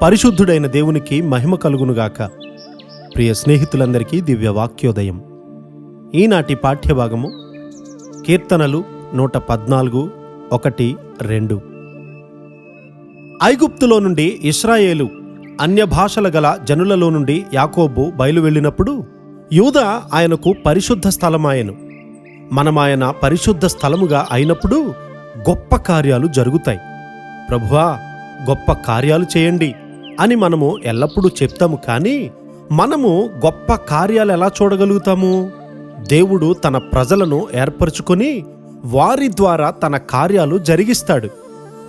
పరిశుద్ధుడైన దేవునికి మహిమ కలుగునుగాక. ప్రియ స్నేహితులందరికీ దివ్య వాక్యోదయం. ఈనాటి పాఠ్యభాగము కీర్తనలు 114, 1-2. ఐగుప్తులో నుండి ఇశ్రాయేలు అన్య భాషల గల జనులలో నుండి యాకోబు బయలు వెళ్ళినప్పుడు యూదా ఆయనకు పరిశుద్ధ స్థలమాయెను. మనమాయన పరిశుద్ధ స్థలముగా అయినప్పుడు గొప్ప కార్యాలు జరుగుతాయి. ప్రభువా, గొప్ప కార్యాలు చేయండి అని మనము ఎల్లప్పుడూ చెప్తాము. కానీ మనము గొప్ప కార్యాలు ఎలా చూడగలుగుతాము? దేవుడు తన ప్రజలను ఏర్పరచుకొని వారి ద్వారా తన కార్యాలు జరిగిస్తాడు.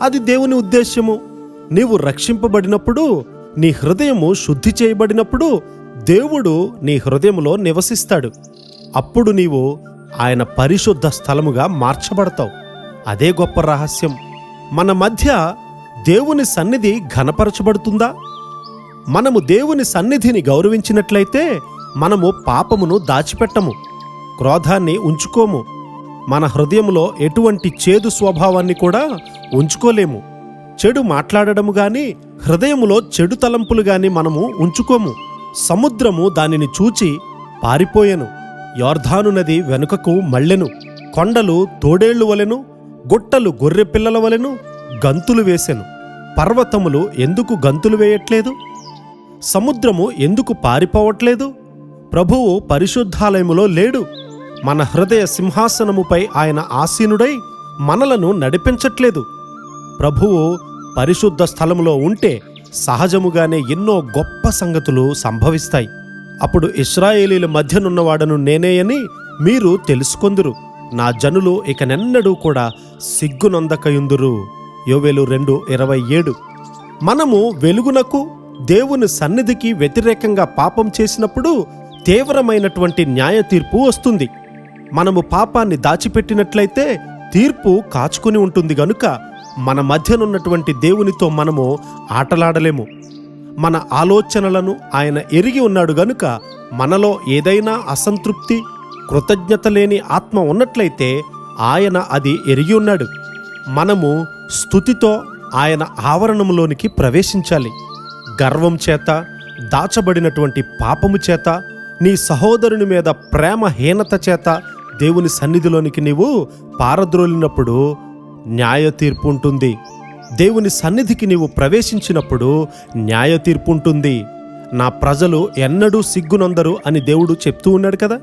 అది దేవుని ఉద్దేశ్యము. నీవు రక్షింపబడినప్పుడు, నీ హృదయము శుద్ధి చేయబడినప్పుడు దేవుడు నీ హృదయములో నివసిస్తాడు. అప్పుడు నీవు ఆయన పరిశుద్ధ స్థలముగా మార్చబడతావు. అదే గొప్ప రహస్యం. మన మధ్య దేవుని సన్నిధి ఘనపరచబడుతుందా? మనము దేవుని సన్నిధిని గౌరవించినట్లయితే మనము పాపమును దాచిపెట్టము, క్రోధాన్ని ఉంచుకోము, మన హృదయములో ఎటువంటి చేదు స్వభావాన్ని కూడా ఉంచుకోలేము. చెడు మాట్లాడడము గాని, హృదయములో చెడు తలంపులు గాని మనము ఉంచుకోము. సముద్రము దానిని చూచి పారిపోయెను, యొర్దాను నది వెనుకకు మళ్ళెను, కొండలు తోడేళ్లు వలెను, గుట్టలు గొర్రె పిల్లల వలెను గంతులు వేసెను. పర్వతములు ఎందుకు గంతులు వేయట్లేదు? సముద్రము ఎందుకు పారిపోవట్లేదు? ప్రభువు పరిశుద్ధాలయములో లేడు. మన హృదయ సింహాసనముపై ఆయన ఆసీనుడై మనలను నడిపించట్లేదు. ప్రభువు పరిశుద్ధ స్థలములో ఉంటే సహజముగానే ఎన్నో గొప్ప సంగతులు సంభవిస్తాయి. అప్పుడు ఇశ్రాయేలీల మధ్యనున్నవాడను నేనే అని మీరు తెలుసుకొందురు. నా జనులు ఇకనెన్నడూ కూడా సిగ్గునొందకయుందురు. యోవేలు 2:27. మనము వెలుగునకు, దేవుని సన్నిధికి వ్యతిరేకంగా పాపం చేసినప్పుడు తీవ్రమైనటువంటి న్యాయ తీర్పు వస్తుంది. మనము పాపాన్ని దాచిపెట్టినట్లయితే తీర్పు కాచుకుని ఉంటుంది గనుక మన మధ్యనున్నటువంటి దేవునితో మనము ఆటలాడలేము. మన ఆలోచనలను ఆయన ఎరిగి ఉన్నాడు గనుక మనలో ఏదైనా అసంతృప్తి, కృతజ్ఞత లేని ఆత్మ ఉన్నట్లయితే ఆయన అది ఎరిగి ఉన్నాడు. మనము స్తుతితో ఆయన ఆవరణములోనికి ప్రవేశించాలి. గర్వం చేత, దాచబడినటువంటి పాపము చేత, నీ సహోదరుని మీద ప్రేమహీనత చేత దేవుని సన్నిధిలోనికి నీవు పారద్రోలినప్పుడు న్యాయ తీర్పు ఉంటుంది. దేవుని సన్నిధికి నీవు ప్రవేశించినప్పుడు న్యాయ తీర్పు ఉంటుంది. నా ప్రజలు ఎన్నడూ సిగ్గునొందరు అని దేవుడు చెప్తూ ఉన్నాడు కదా.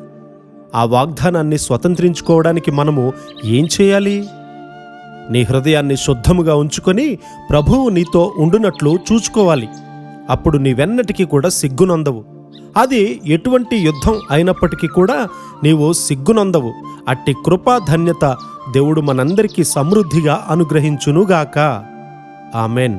ఆ వాగ్దానాన్ని స్వతంత్రించుకోవడానికి మనము ఏం చేయాలి? నీ హృదయాన్ని శుద్ధముగా ఉంచుకొని ప్రభువు నీతో ఉండునట్లు చూచుకోవాలి. అప్పుడు నీవెన్నటికీ కూడా సిగ్గునొందవు. అది ఎటువంటి యుద్ధం అయినప్పటికీ కూడా నీవు సిగ్గునొందవు. అట్టి కృపా ధన్యత దేవుడు మనందరికీ సమృద్ధిగా అనుగ్రహించునుగాక. ఆమెన్.